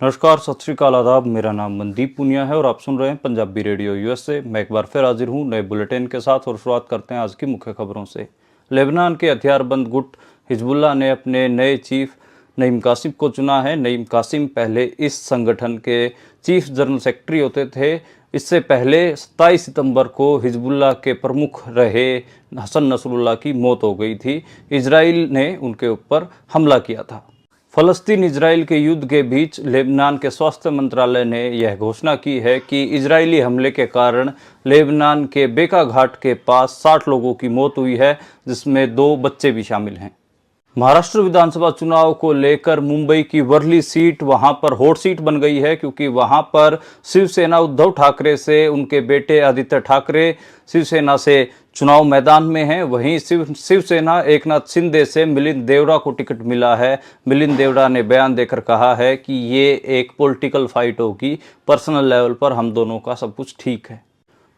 नमस्कार, सत श्रीकाल, आदाब। मेरा नाम मनदीप पुनिया है और आप सुन रहे हैं पंजाबी रेडियो यूएसए। मैं एक बार फिर हाजिर हूं नए बुलेटिन के साथ और शुरुआत करते हैं आज की मुख्य खबरों से। लेबनान के हथियारबंद गुट हिजबुल्लाह ने अपने नए चीफ नईम कासिम को चुना है। नईम कासिम पहले इस संगठन के चीफ जनरल सेक्रेटरी होते थे। इससे पहले 27 सितंबर को हिजबुल्लाह के प्रमुख रहे हसन नसरुल्लाह की मौत हो गई थी। इजराइल ने उनके ऊपर हमला किया था। फ़लस्तीन इजराइल के युद्ध के बीच लेबनान के स्वास्थ्य मंत्रालय ने यह घोषणा की है कि इजरायली हमले के कारण लेबनान के बेका घाट के पास 60 लोगों की मौत हुई है, जिसमें 2 बच्चे भी शामिल हैं। महाराष्ट्र विधानसभा चुनाव को लेकर मुंबई की वर्ली सीट वहां पर हॉट सीट बन गई है, क्योंकि वहां पर शिवसेना उद्धव ठाकरे से उनके बेटे आदित्य ठाकरे शिवसेना से चुनाव मैदान में हैं। वहीं शिवसेना एकनाथ शिंदे से मिलिंद देवड़ा को टिकट मिला है। मिलिंद देवड़ा ने बयान देकर कहा है कि ये एक पॉलिटिकल फाइट होगी, पर्सनल लेवल पर हम दोनों का सब कुछ ठीक है।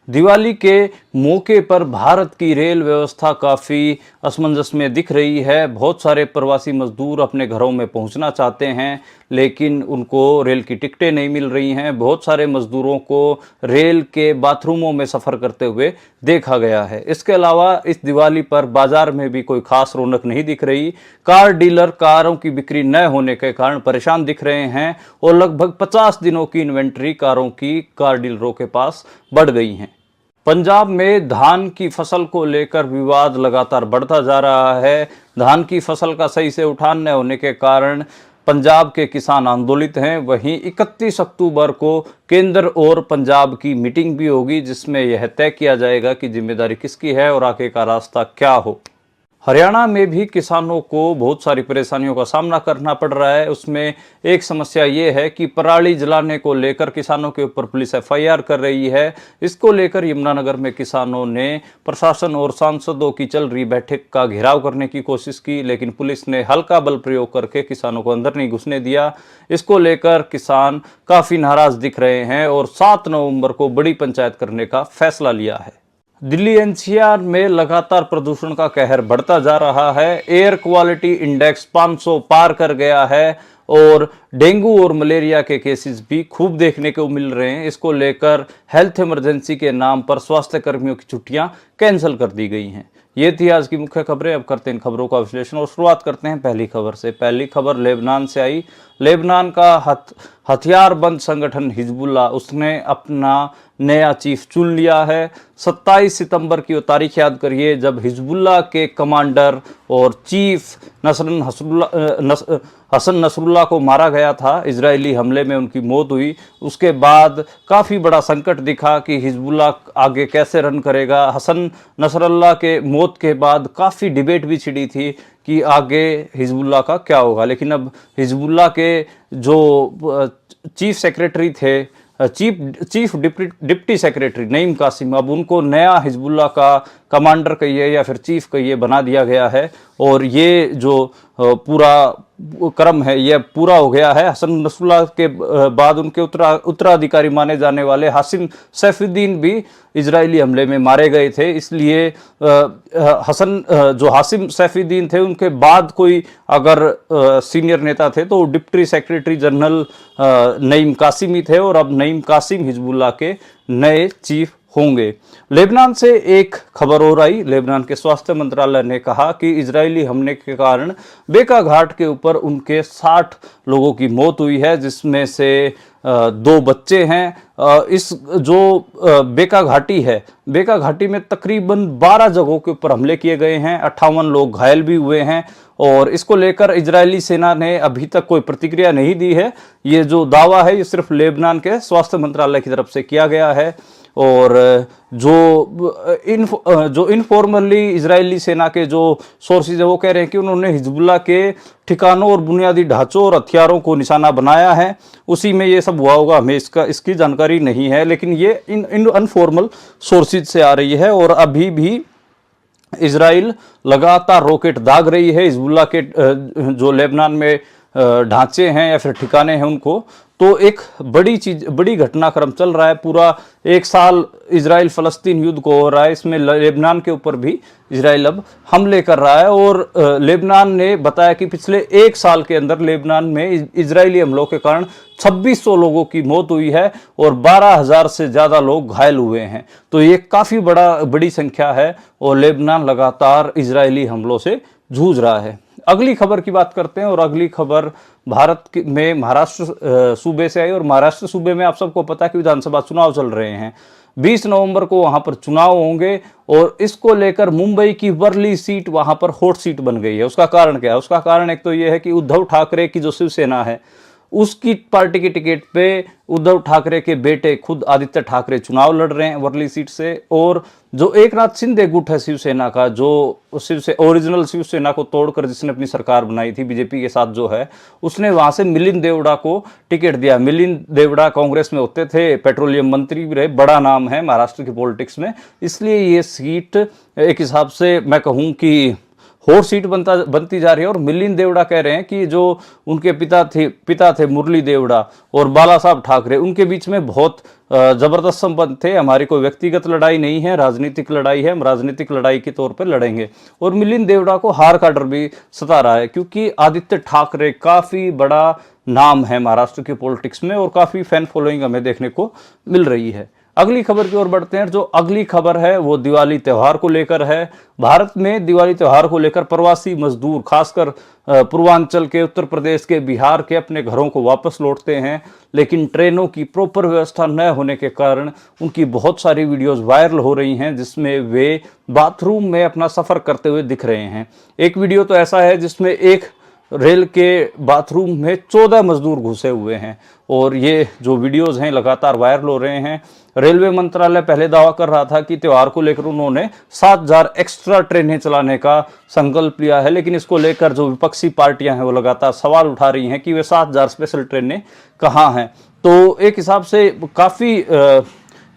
दिवाली के मौके पर भारत की रेल व्यवस्था काफ़ी असमंजस में दिख रही है। बहुत सारे प्रवासी मजदूर अपने घरों में पहुंचना चाहते हैं, लेकिन उनको रेल की टिकटें नहीं मिल रही हैं। बहुत सारे मजदूरों को रेल के बाथरूमों में सफ़र करते हुए देखा गया है। इसके अलावा इस दिवाली पर बाजार में भी कोई खास रौनक नहीं दिख रही। कार डीलर कारों की बिक्री न होने के कारण परेशान दिख रहे हैं और लगभग 50 दिनों की इन्वेंट्री कारों की कार डीलरों के पास बढ़ गई हैं। पंजाब में धान की फसल को लेकर विवाद लगातार बढ़ता जा रहा है। धान की फसल का सही से उठान न होने के कारण पंजाब के किसान आंदोलित हैं। वहीं 31 अक्टूबर को केंद्र और पंजाब की मीटिंग भी होगी, जिसमें यह तय किया जाएगा कि जिम्मेदारी किसकी है और आगे का रास्ता क्या हो। हरियाणा में भी किसानों को बहुत सारी परेशानियों का सामना करना पड़ रहा है। उसमें एक समस्या ये है कि पराली जलाने को लेकर किसानों के ऊपर पुलिस एफआईआर कर रही है। इसको लेकर यमुनानगर में किसानों ने प्रशासन और सांसदों की चल रही बैठक का घेराव करने की कोशिश की, लेकिन पुलिस ने हल्का बल प्रयोग करके किसानों को अंदर नहीं घुसने दिया। इसको लेकर किसान काफ़ी नाराज दिख रहे हैं और 7 नवंबर को बड़ी पंचायत करने का फैसला लिया है। दिल्ली एनसीआर में लगातार प्रदूषण का कहर बढ़ता जा रहा है। एयर क्वालिटी इंडेक्स 500 पार कर गया है और डेंगू और मलेरिया के केसेस भी खूब देखने को मिल रहे हैं। इसको लेकर हेल्थ इमरजेंसी के नाम पर स्वास्थ्य कर्मियों की छुट्टियां कैंसिल कर दी गई हैं। ये थी आज की मुख्य खबरें। अब करते हैं इन खबरों का विश्लेषण और शुरुआत करते हैं पहली खबर से। पहली खबर लेबनान से आई। लेबनान का हथियारबंद संगठन हिजबुल्लाह उसने अपना नया चीफ चुन लिया है। 27 सितंबर की वो तारीख याद करिए जब हिजबुल्लाह के कमांडर और चीफ हसन नसरुल्लाह को मारा गया था। इजरायली हमले में उनकी मौत हुई। उसके बाद काफ़ी बड़ा संकट दिखा कि हिजबुल्लाह आगे कैसे रन करेगा। हसन नसरुल्लाह के मौत के बाद काफ़ी डिबेट भी छिड़ी थी कि आगे हिजबुल्लाह का क्या होगा, लेकिन अब हिजबुल्लाह के जो चीफ सेक्रेटरी थे, chief deputy secretary Naim Qassem, अब उनको नया हिजबुल्लाह का कमांडर कहिए या फिर चीफ कहिए बना दिया गया है और ये जो पूरा क्रम है यह पूरा हो गया है। हसन नसरुल्लाह के बाद उनके उत्तराधिकारी माने जाने वाले हासिम सैफुद्दीन भी इजरायली हमले में मारे गए थे। इसलिए जो हासिम सैफुद्दीन थे उनके बाद कोई अगर सीनियर नेता थे तो deputy secretary general Naim Qassem ही थे और अब नईम कासिम हिजबुल्लाह के नए चीफ होंगे। लेबनान से एक खबर और आई। लेबनान के स्वास्थ्य मंत्रालय ने कहा कि इजरायली हमले के कारण बेका घाट के ऊपर उनके 60 लोगों की मौत हुई है, जिसमें से 2 बच्चे हैं। इस जो बेका घाटी है, बेका घाटी में तकरीबन 12 जगहों के ऊपर हमले किए गए हैं। 58 लोग घायल भी हुए हैं और इसको लेकर इजरायली सेना ने अभी तक कोई प्रतिक्रिया नहीं दी है। ये जो दावा है ये सिर्फ लेबनान के स्वास्थ्य मंत्रालय की तरफ से किया गया है और जो इनफॉर्मली इजरायली सेना के जो सोर्सेज है वो कह रहे हैं कि उन्होंने हिजबुल्लाह के ठिकानों और बुनियादी ढांचों और हथियारों को निशाना बनाया है, उसी में ये सब हुआ होगा। हमें इसकी जानकारी नहीं है, लेकिन ये इन अनफॉर्मल सोर्सेज से आ रही है और अभी भी इजराइल लगातार रॉकेट दाग रही है। हिजबुल्लाह के जो लेबनान में ढांचे हैं या फिर ठिकाने हैं उनको, तो एक बड़ी चीज, बड़ी घटनाक्रम चल रहा है। पूरा एक साल इजराइल फलस्तीन युद्ध को हो रहा है, इसमें लेबनान के ऊपर भी इजराइल अब हमले कर रहा है। और लेबनान ने बताया कि पिछले एक साल के अंदर लेबनान में इजरायली हमलों के कारण 2600 लोगों की मौत हुई है और 12,000 से ज़्यादा लोग घायल हुए हैं। तो ये काफ़ी बड़ी संख्या है और लेबनान लगातार इजरायली हमलों से जूझ रहा है। अगली खबर की बात करते हैं और अगली खबर भारत में महाराष्ट्र सूबे से आई। और महाराष्ट्र सूबे में आप सबको पता है कि विधानसभा चुनाव चल रहे हैं। 20 नवंबर को वहां पर चुनाव होंगे और इसको लेकर मुंबई की वर्ली सीट वहां पर हॉट सीट बन गई है। उसका कारण क्या है? उसका कारण एक तो यह है कि उद्धव ठाकरे की जो शिवसेना है उसकी पार्टी की टिकट पे उद्धव ठाकरे के बेटे खुद आदित्य ठाकरे चुनाव लड़ रहे हैं वर्ली सीट से। और जो एकनाथ शिंदे गुट है शिवसेना का, जो ओरिजिनल शिवसेना को तोड़कर जिसने अपनी सरकार बनाई थी बीजेपी के साथ जो है, उसने वहां से मिलिंद देवड़ा को टिकट दिया। मिलिंद देवड़ा कांग्रेस में होते थे, पेट्रोलियम मंत्री भी रहे, बड़ा नाम है महाराष्ट्र की पॉलिटिक्स में। इसलिए ये सीट एक हिसाब से मैं कहूं कि हॉट सीट बनती जा रही है। और मिलिंद देवड़ा कह रहे हैं कि जो उनके पिता थे मुरली देवड़ा और बाला साहब ठाकरे, उनके बीच में बहुत जबरदस्त संबंध थे। हमारी कोई व्यक्तिगत लड़ाई नहीं है, राजनीतिक लड़ाई है, हम राजनीतिक लड़ाई के तौर पर लड़ेंगे। और मिलिंद देवड़ा को हार का डर भी सता रहा है क्योंकि आदित्य ठाकरे काफी बड़ा नाम है महाराष्ट्र की पॉलिटिक्स में और काफी फैन फॉलोइंग हमें देखने को मिल रही है। अगली खबर की ओर बढ़ते हैं। जो अगली खबर है वो दिवाली त्योहार को लेकर है। भारत में दिवाली त्योहार को लेकर प्रवासी मजदूर खासकर पूर्वांचल के, उत्तर प्रदेश के, बिहार के अपने घरों को वापस लौटते हैं, लेकिन ट्रेनों की प्रॉपर व्यवस्था न होने के कारण उनकी बहुत सारी वीडियोस वायरल हो रही हैं जिसमें वे बाथरूम में अपना सफर करते हुए दिख रहे हैं। एक वीडियो तो ऐसा है जिसमें एक रेल के बाथरूम में 14 मजदूर घुसे हुए हैं और ये जो वीडियोस हैं लगातार वायरल हो रहे हैं। रेलवे मंत्रालय पहले दावा कर रहा था कि त्योहार को लेकर उन्होंने 7,000 एक्स्ट्रा ट्रेनें चलाने का संकल्प लिया है, लेकिन इसको लेकर जो विपक्षी पार्टियां हैं वो लगातार सवाल उठा रही हैं कि वे 7,000 स्पेशल ट्रेनें कहाँ हैं। तो एक हिसाब से काफ़ी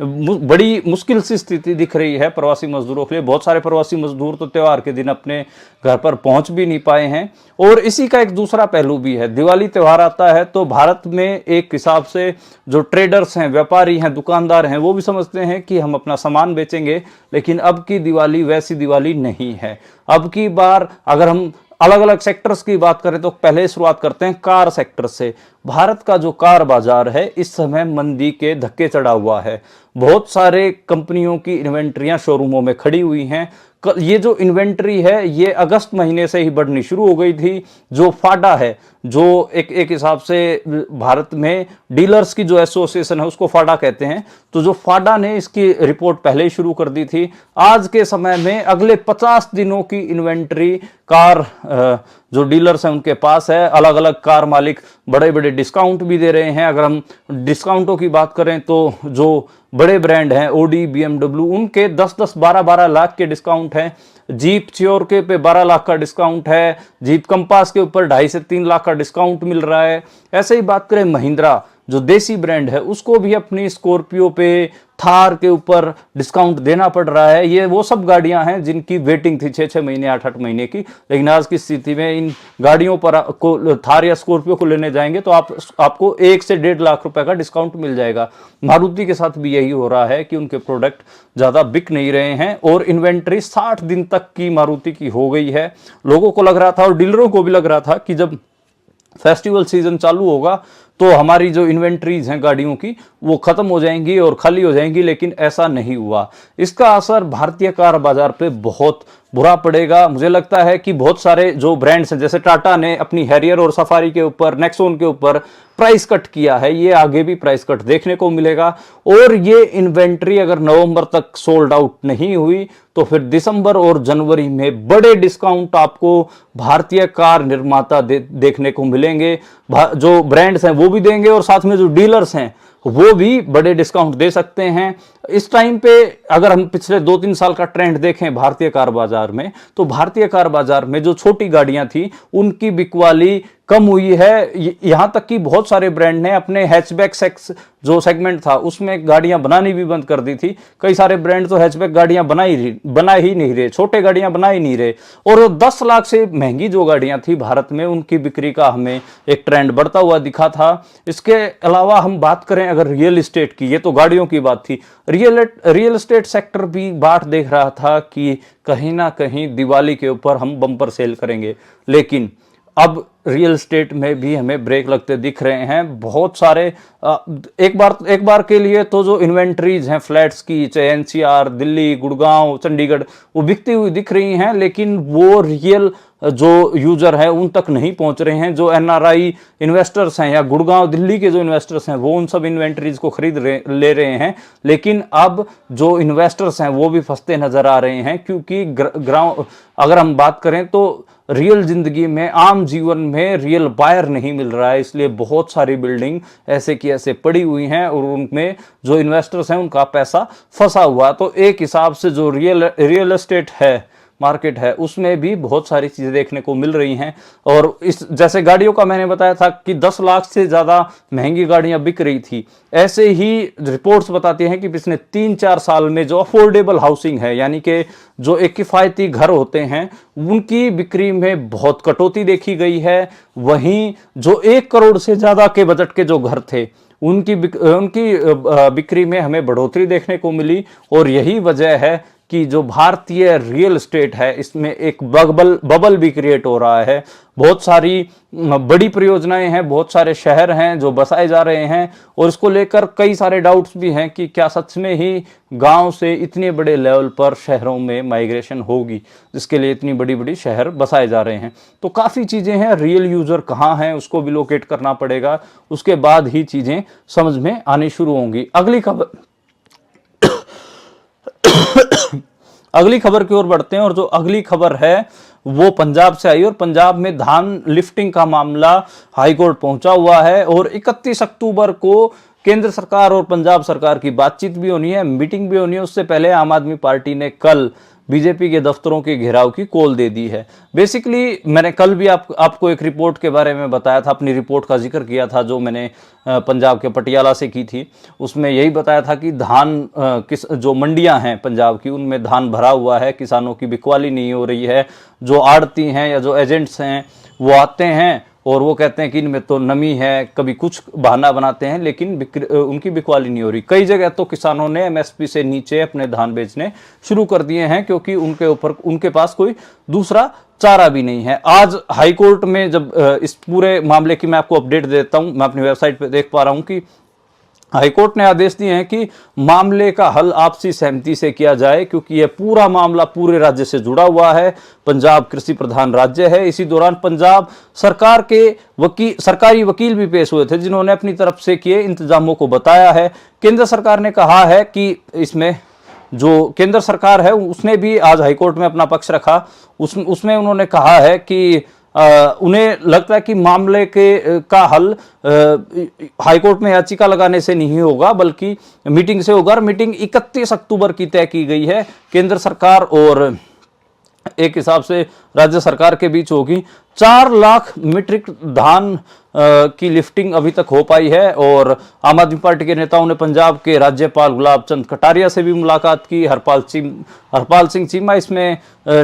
बड़ी मुश्किल सी स्थिति दिख रही है प्रवासी मजदूरों के लिए। बहुत सारे प्रवासी मजदूर तो त्योहार के दिन अपने घर पर पहुंच भी नहीं पाए हैं। और इसी का एक दूसरा पहलू भी है, दिवाली त्योहार आता है तो भारत में एक हिसाब से जो ट्रेडर्स हैं, व्यापारी हैं, दुकानदार हैं, वो भी समझते हैं कि हम अपना सामान बेचेंगे, लेकिन अब की दिवाली वैसी दिवाली नहीं है। अब की बार अगर हम अलग अलग सेक्टर्स की बात करें तो पहले शुरुआत करते हैं कार सेक्टर से। भारत का जो कार बाजार है इस समय मंदी के धक्के चढ़ा हुआ है। बहुत सारे कंपनियों की इन्वेंट्रियां शोरूमों में खड़ी हुई हैं। ये जो इन्वेंट्री है ये अगस्त महीने से ही बढ़नी शुरू हो गई थी। जो फाडा है, जो एक हिसाब से भारत में डीलर्स की जो एसोसिएशन है उसको फाडा कहते हैं, तो जो फाडा ने इसकी रिपोर्ट पहले ही शुरू कर दी थी। आज के समय में अगले 50 दिनों की इन्वेंट्री कार जो डीलर्स हैं उनके पास है। अलग अलग कार मालिक बड़े बड़े डिस्काउंट भी दे रहे हैं। अगर हम डिस्काउंटों की बात करें तो जो बड़े ब्रांड हैं ओडी, बीएमडब्ल्यू, उनके 10-10, 12-12 लाख के डिस्काउंट हैं। जीप चियोर के पे 12 लाख का डिस्काउंट है। जीप कंपास के ऊपर 2.5 से 3 लाख का डिस्काउंट मिल रहा है। ऐसे ही बात करें महिंद्रा जो देसी ब्रांड है उसको भी अपनी स्कॉर्पियो पे, थार के ऊपर डिस्काउंट देना पड़ रहा है। ये वो सब गाड़ियां हैं जिनकी वेटिंग थी 6-6 महीने, 8-8 महीने की, लेकिन आज की स्थिति में इन गाड़ियों पर को थार या स्कॉर्पियो को लेने जाएंगे तो आपको 1 से 1.5 लाख रुपए का डिस्काउंट मिल जाएगा। मारुति के साथ भी यही हो रहा है कि उनके प्रोडक्ट ज्यादा बिक नहीं रहे हैं और इन्वेंट्री 60 दिन तक की मारुति की हो गई है। लोगों को लग रहा था और डीलरों को भी लग रहा था कि जब फेस्टिवल सीजन चालू होगा तो हमारी जो इन्वेंट्रीज हैं गाड़ियों की वो खत्म हो जाएंगी और खाली हो जाएंगी, लेकिन ऐसा नहीं हुआ। इसका असर भारतीय कार बाजार पे बहुत बुरा पड़ेगा। मुझे लगता है कि बहुत सारे जो ब्रांड्स हैं, जैसे टाटा ने अपनी हैरियर और सफारी के ऊपर, नेक्सॉन के ऊपर प्राइस कट किया है, ये आगे भी प्राइस कट देखने को मिलेगा। और ये इन्वेंट्री अगर नवंबर तक सोल्ड आउट नहीं हुई तो फिर दिसंबर और जनवरी में बड़े डिस्काउंट आपको भारतीय कार निर्माता देखने को मिलेंगे। जो ब्रांड्स हैं वो भी देंगे और साथ में जो डीलर्स हैं वो भी बड़े डिस्काउंट दे सकते हैं। इस टाइम पे अगर हम पिछले 2-3 साल का ट्रेंड देखें भारतीय कार बाजार में, तो भारतीय कार बाजार में जो छोटी गाड़ियां थी उनकी बिकवाली कम हुई है। यहाँ तक कि बहुत सारे ब्रांड ने अपने हैचबैक जो सेगमेंट था उसमें गाड़ियां बनानी भी बंद कर दी थी। कई सारे ब्रांड तो हैचबैक गाड़ियां बना ही नहीं रहे, छोटे गाड़ियां बना ही नहीं रहे। और 10 लाख से महंगी जो गाड़ियां थी भारत में, उनकी बिक्री का हमें एक ट्रेंड बढ़ता हुआ दिखा था। इसके अलावा हम बात करें अगर रियल एस्टेट की, ये तो गाड़ियों की बात थी, रियल एस्टेट सेक्टर भी बाट देख रहा था कि कहीं ना कहीं दिवाली के ऊपर हम बम्पर सेल करेंगे। लेकिन अब रियल एस्टेट में भी हमें ब्रेक लगते दिख रहे हैं। बहुत सारे एक बार के लिए तो जो इन्वेंट्रीज हैं फ्लैट्स की, चाहे एनसीआर, दिल्ली, गुड़गांव, चंडीगढ़, वो बिकती हुई दिख रही हैं, लेकिन वो रियल जो यूजर है उन तक नहीं पहुंच रहे हैं। जो एनआरआई इन्वेस्टर्स हैं या गुड़गांव दिल्ली के जो इन्वेस्टर्स हैं वो उन सब इन्वेंट्रीज को ले रहे हैं। लेकिन अब जो इन्वेस्टर्स हैं वो भी फंसते नजर आ रहे हैं, क्योंकि अगर हम बात करें तो रियल जिंदगी में, आम जीवन में रियल बायर नहीं मिल रहा है। इसलिए बहुत सारी बिल्डिंग ऐसे की ऐसे पड़ी हुई हैं और उनमें जो इन्वेस्टर्स हैं उनका पैसा फंसा हुआ। तो एक हिसाब से जो रियल एस्टेट है, मार्केट है, उसमें भी बहुत सारी चीजें देखने को मिल रही हैं। और इस जैसे गाड़ियों का मैंने बताया था कि 10 लाख से ज्यादा महंगी गाड़ियां बिक रही थी, ऐसे ही रिपोर्ट्स बताती हैं कि पिछले 3-4 साल में जो अफोर्डेबल हाउसिंग है, यानी कि जो एक किफायती घर होते हैं, उनकी बिक्री में बहुत कटौती देखी गई है। वहीं जो 1 करोड़ से ज्यादा के बजट के जो घर थे उनकी बिक्री में हमें बढ़ोतरी देखने को मिली। और यही वजह है कि जो भारतीय रियल एस्टेट है इसमें एक बबल भी क्रिएट हो रहा है। बहुत सारी बड़ी परियोजनाएं हैं, बहुत सारे शहर हैं जो बसाए जा रहे हैं, और इसको लेकर कई सारे डाउट्स भी हैं कि क्या सच में ही गांव से इतने बड़े लेवल पर शहरों में माइग्रेशन होगी, जिसके लिए इतनी बड़ी बड़ी शहर बसाए जा रहे हैं। तो काफ़ी चीज़ें हैं, रियल यूज़र कहाँ हैं उसको भी लोकेट करना पड़ेगा, उसके बाद ही चीज़ें समझ में आनी शुरू होंगी। अगली खबर की ओर बढ़ते हैं, और जो अगली खबर है वो पंजाब से आई, और पंजाब में धान लिफ्टिंग का मामला हाईकोर्ट पहुंचा हुआ है। और 31 अक्टूबर को केंद्र सरकार और पंजाब सरकार की बातचीत भी होनी है, मीटिंग भी होनी है। उससे पहले आम आदमी पार्टी ने कल बीजेपी के दफ्तरों के घेराव की कॉल दे दी है। बेसिकली मैंने कल भी आपको एक रिपोर्ट के बारे में बताया था, अपनी रिपोर्ट का जिक्र किया था जो मैंने पंजाब के पटियाला से की थी। उसमें यही बताया था कि धान जो मंडियां हैं पंजाब की, उनमें धान भरा हुआ है, किसानों की बिकवाली नहीं हो रही है। जो आड़ती हैं या जो एजेंट्स हैं वो आते हैं और वो कहते हैं कि इनमें तो नमी है, कभी कुछ बहाना बनाते हैं, लेकिन उनकी बिकवाली नहीं हो रही। कई जगह तो किसानों ने एमएसपी से नीचे अपने धान बेचने शुरू कर दिए हैं, क्योंकि उनके पास कोई दूसरा चारा भी नहीं है। आज हाईकोर्ट में जब इस पूरे मामले की मैं आपको अपडेट देता हूं, मैं अपनी वेबसाइट पर देख पा रहा हूं कि हाईकोर्ट ने आदेश दिए हैं कि मामले का हल आपसी सहमति से किया जाए, क्योंकि यह पूरा मामला पूरे राज्य से जुड़ा हुआ है। पंजाब कृषि प्रधान राज्य है। इसी दौरान पंजाब सरकार के सरकारी वकील भी पेश हुए थे, जिन्होंने अपनी तरफ से किए इंतजामों को बताया है। केंद्र सरकार ने कहा है कि इसमें जो केंद्र सरकार है उसने भी आज हाईकोर्ट में अपना पक्ष रखा। उसमें उन्होंने कहा है कि उन्हें लगता है कि मामले का हल हाईकोर्ट में याचिका लगाने से नहीं होगा, बल्कि मीटिंग से होगा। और मीटिंग 31 अक्टूबर की तय की गई है, केंद्र सरकार और एक हिसाब से राज्य सरकार के बीच होगी। 4 लाख मीट्रिक धान की लिफ्टिंग अभी तक हो पाई है। और आम आदमी पार्टी के नेताओं ने पंजाब के राज्यपाल गुलाब चंद कटारिया से भी मुलाकात की। हरपाल सिंह चीमा इसमें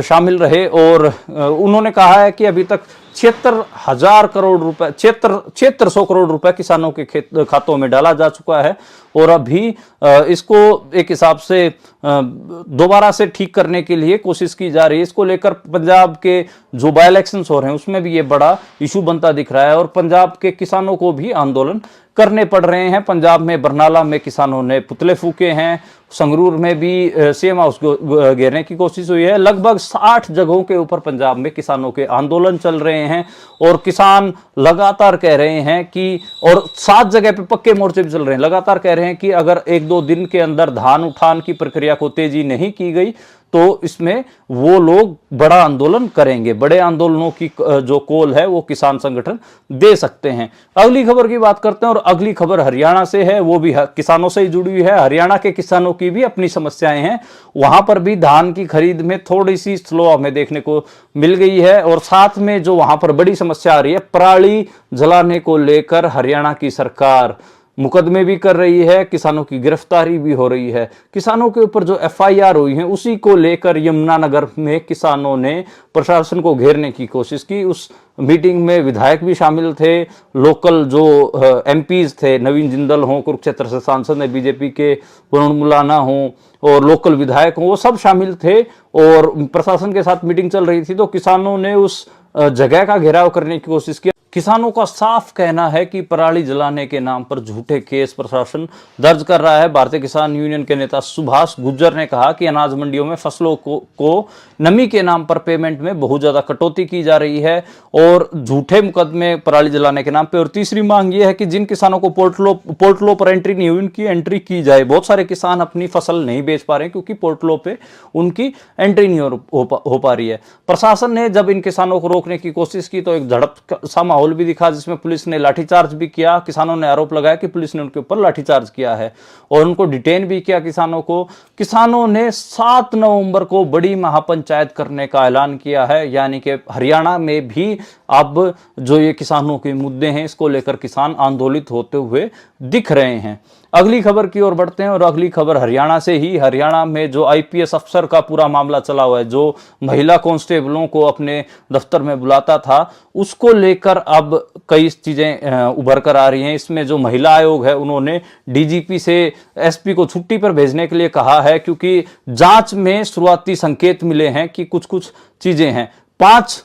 शामिल रहे, और उन्होंने कहा है कि अभी तक 76,000 करोड़ रुपए 7600 करोड़ रुपए किसानों के खातों में डाला जा चुका है। और अभी इसको एक हिसाब से दोबारा से ठीक करने के लिए कोशिश की जा रही है। इसको लेकर पंजाब के जो बाय इलेक्शंस हो रहे हैं उसमें भी ये बड़ा इशू बनता दिख रहा है, और पंजाब के किसानों को भी आंदोलन करने पड़ रहे हैं। पंजाब में बरनाला में किसानों ने पुतले फूके हैं, संगरूर में भी सीएम हाउस को घेरने की कोशिश हुई है। लगभग 60 जगहों के ऊपर पंजाब में किसानों के आंदोलन चल रहे हैं, और किसान लगातार कह रहे हैं कि, और 7 जगह पे पक्के मोर्चे भी चल रहे हैं, लगातार कह रहे हैं कि अगर 1-2 दिन के अंदर धान उठान की प्रक्रिया को तेजी नहीं की गई तो इसमें वो लोग बड़ा आंदोलन करेंगे। बड़े आंदोलनों की जो कॉल है वो किसान संगठन दे सकते हैं। अगली खबर की बात करते हैं और अगली खबर हरियाणा से है, वो भी किसानों से ही जुड़ी हुई है। हरियाणा के किसानों की भी अपनी समस्याएं हैं, वहां पर भी धान की खरीद में थोड़ी सी स्लो हमें देखने को मिल गई है। और साथ में जो वहां पर बड़ी समस्या आ रही है, पराली जलाने को लेकर हरियाणा की सरकार मुकदमे भी कर रही है, किसानों की गिरफ्तारी भी हो रही है। किसानों के ऊपर जो एफआईआर हुई है उसी को लेकर यमुनानगर में किसानों ने प्रशासन को घेरने की कोशिश की। उस मीटिंग में विधायक भी शामिल थे, लोकल जो एमपीज थे, नवीन जिंदल हों, कुरुक्षेत्र से सांसद है बीजेपी के वरुण मुलाना हों, और लोकल विधायक हों, वो सब शामिल थे और प्रशासन के साथ मीटिंग चल रही थी। तो किसानों ने उस जगह का घेराव करने की कोशिश की। किसानों का साफ कहना है कि पराली जलाने के नाम पर झूठे केस प्रशासन दर्ज कर रहा है। भारतीय किसान यूनियन के नेता सुभाष गुर्जर ने कहा कि अनाज मंडियों में फसलों को नमी के नाम पर पेमेंट में बहुत ज्यादा कटौती की जा रही है और झूठे मुकदमे पराली जलाने के नाम पे। और तीसरी मांग यह है कि जिन किसानों को पोर्टलों पर एंट्री नहीं हुई उनकी एंट्री की जाए। बहुत सारे किसान अपनी फसल नहीं बेच पा रहे हैं क्योंकि पोर्टलों पे उनकी एंट्री नहीं हो पा रही है। प्रशासन ने जब इन किसानों को रोकने की कोशिश की तो एक झड़प सा माहौल भी दिखा, जिसमें पुलिस ने लाठीचार्ज भी किया। किसानों ने आरोप लगाया कि पुलिस ने उनके ऊपर लाठीचार्ज किया है और उनको डिटेन भी किया किसानों को। किसानों ने 7 नवंबर को बड़ी महापंचायत करने का ऐलान किया है, यानी कि हरियाणा में भी अब जो ये किसानों के मुद्दे हैं इसको लेकर किसान आंदोलित होते हुए दिख रहे हैं। अगली खबर की ओर बढ़ते हैं और अगली खबर हरियाणा से ही। हरियाणा में जो आईपीएस अफसर का पूरा मामला चला हुआ है, जो महिला कांस्टेबलों को अपने दफ्तर में बुलाता था, उसको लेकर अब कई चीजें उभर कर आ रही हैं। इसमें जो महिला आयोग है उन्होंने डीजीपी से एसपी को छुट्टी पर भेजने के लिए कहा है, क्योंकि जांच में शुरुआती संकेत मिले हैं कि कुछ कुछ चीजें हैं। 5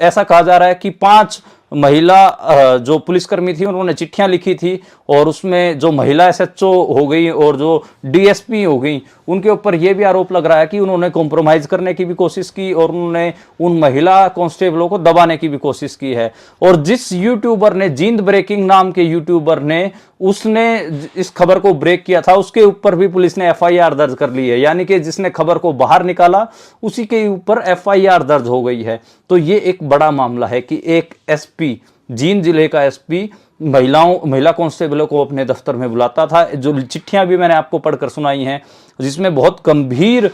ऐसा कहा जा रहा है कि 5 महिला जो पुलिसकर्मी थी उन्होंने चिट्ठियां लिखी थी और उसमें जो महिला एसएचओ हो गई और जो डीएसपी हो गई उनके ऊपर यह भी आरोप लग रहा है कि उन्होंने कॉम्प्रोमाइज करने की भी कोशिश की और उन्होंने उन महिला कांस्टेबलों को दबाने की भी कोशिश की है। और जिस यूट्यूबर ने, जींद ब्रेकिंग नाम के यूट्यूबर ने, उसने इस खबर को ब्रेक किया था, उसके ऊपर भी पुलिस ने एफआईआर दर्ज कर ली है। यानी कि जिसने खबर को बाहर निकाला उसी के ऊपर एफआईआर दर्ज हो गई है। तो ये एक बड़ा मामला है कि एक एसपी, जींद जिले का एसपी महिला कांस्टेबलों को अपने दफ्तर में बुलाता था। जो चिट्ठियां भी मैंने आपको पढ़कर सुनाई हैं जिसमें बहुत गंभीर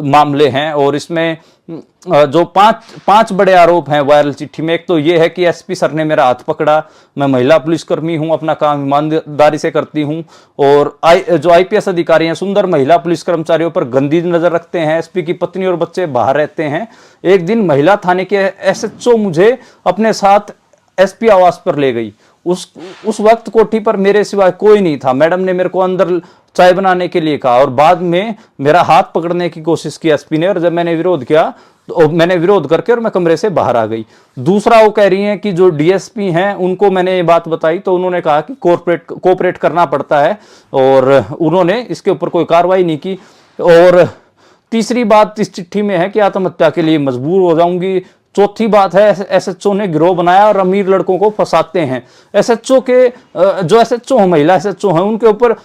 मामले हैं और इसमें जो पांच बड़े आरोप हैं वायरल चिट्ठी में। एक तो ये है कि एसपी सर ने मेरा हाथ पकड़ा, मैं महिला पुलिसकर्मी हूं, अपना काम ईमानदारी से करती हूं, और जो आईपीएस अधिकारी हैं सुंदर महिला पुलिस कर्मचारियों पर गंदी नजर रखते हैं। एसपी की पत्नी और बच्चे बाहर रहते हैं। एक दिन महिला थाने के एसएचओ मुझे अपने साथ एसपी आवास पर ले गई। उस वक्त कोठी पर मेरे सिवाय कोई नहीं था। मैडम ने मेरे को अंदर चाय बनाने के लिए कहा और बाद में मेरा हाथ पकड़ने की कोशिश की एसपी ने, और जब मैंने विरोध किया तो मैंने विरोध करके और मैं कमरे से बाहर आ गई। दूसरा वो कह रही हैं कि जो डीएसपी हैं उनको मैंने ये बात बताई तो उन्होंने कहा कि कोऑपरेट करना पड़ता है और उन्होंने इसके ऊपर कोई कार्रवाई नहीं की। और तीसरी बात इस चिट्ठी में है कि आत्महत्या के लिए मजबूर हो जाऊंगी। चौथी बात है एसएचओ ने गिरोह बनाया और अमीर लड़कों को फंसाते हैं। एसएचओ के जो एसएचओ हैं, महिला एसएचओ हैं, उनके ऊपर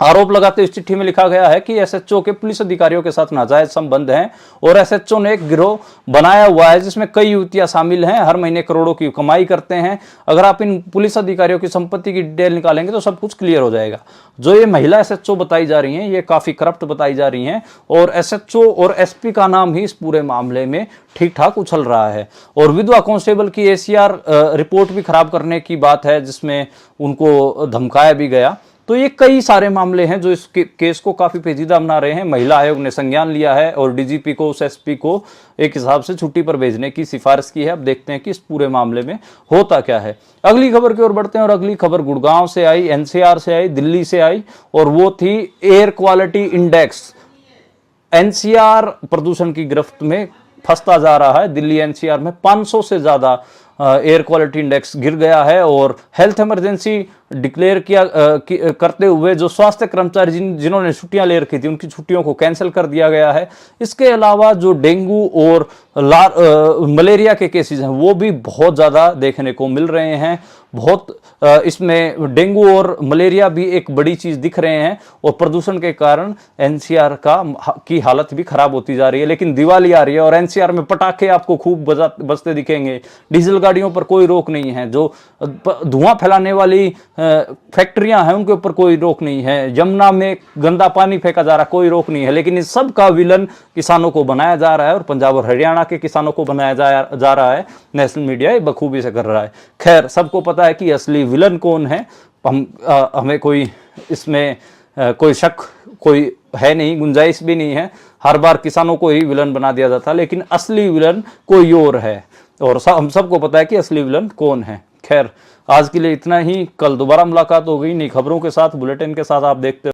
आरोप लगाते इस चिट्ठी में लिखा गया है कि एसएचओ के पुलिस अधिकारियों के साथ नाजायज संबंध हैं और एसएचओ ने एक गिरोह बनाया हुआ है जिसमें कई युवतियां शामिल हैं, हर महीने करोड़ों की कमाई करते हैं। अगर आप इन पुलिस अधिकारियों की संपत्ति की डिटेल निकालेंगे तो सब कुछ क्लियर हो जाएगा। जो ये महिला एसएचओ बताई जा रही हैं ये काफी करप्ट बताई जा रही हैं और एसएचओ और एसपी का नाम ही इस पूरे मामले में ठीक ठाक उछल रहा है। और विधवा कांस्टेबल की एसीआर रिपोर्ट भी खराब करने की बात है जिसमें उनको धमकाया भी गया। तो ये कई सारे मामले हैं जो इस केस को काफी पेचीदा बना रहे हैं। महिला आयोग ने संज्ञान लिया है और डीजीपी को, उस एसपी को एक हिसाब से छुट्टी पर भेजने की सिफारिश की है। अब देखते हैं कि इस पूरे मामले में होता क्या है। अगली खबर की ओर बढ़ते हैं और अगली खबर गुड़गांव से आई, एनसीआर से आई, दिल्ली से आई और वो थी एयर क्वालिटी इंडेक्स। एनसीआर प्रदूषण की गिरफ्त में फंसता जा रहा है। दिल्ली एनसीआर में 500 से ज्यादा एयर क्वालिटी इंडेक्स गिर गया है और हेल्थ इमरजेंसी डिक्लेयर करते हुए जो स्वास्थ्य कर्मचारी जिन्होंने छुट्टियां ले रखी थी उनकी छुट्टियों को कैंसिल कर दिया गया है। इसके अलावा जो डेंगू और मलेरिया के केसेस हैं वो भी बहुत ज़्यादा देखने को मिल रहे हैं। बहुत इसमें डेंगू और मलेरिया भी एक बड़ी चीज़ दिख रहे हैं और प्रदूषण के कारण एनसीआर की हालत भी खराब होती जा रही है। लेकिन दिवाली आ रही है और एनसीआर में पटाखे आपको खूब बजते दिखेंगे। डीजल गाड़ियों पर कोई रोक नहीं है, जो धुआं फैलाने वाली फैक्ट्रियां हैं उनके ऊपर कोई रोक नहीं है, यमुना में गंदा पानी फेंका जा रहा कोई रोक नहीं है। लेकिन इस सब का विलन किसानों को बनाया जा रहा है और पंजाब और हरियाणा के किसानों को बनाया जा रहा है। नेशनल मीडिया बखूबी से कर रहा है। खैर, सबको पता है कि असली विलन कौन है। हमें कोई इसमें कोई शक कोई है नहीं, गुंजाइश भी नहीं है। हर बार किसानों को ही विलन बना दिया जाता, लेकिन असली विलन कोई और है और हम सबको पता है कि असली विलन कौन है। खैर, आज के लिए इतना ही। कल दोबारा मुलाकात हो गई नई खबरों के साथ, बुलेटिन के साथ। आप देखते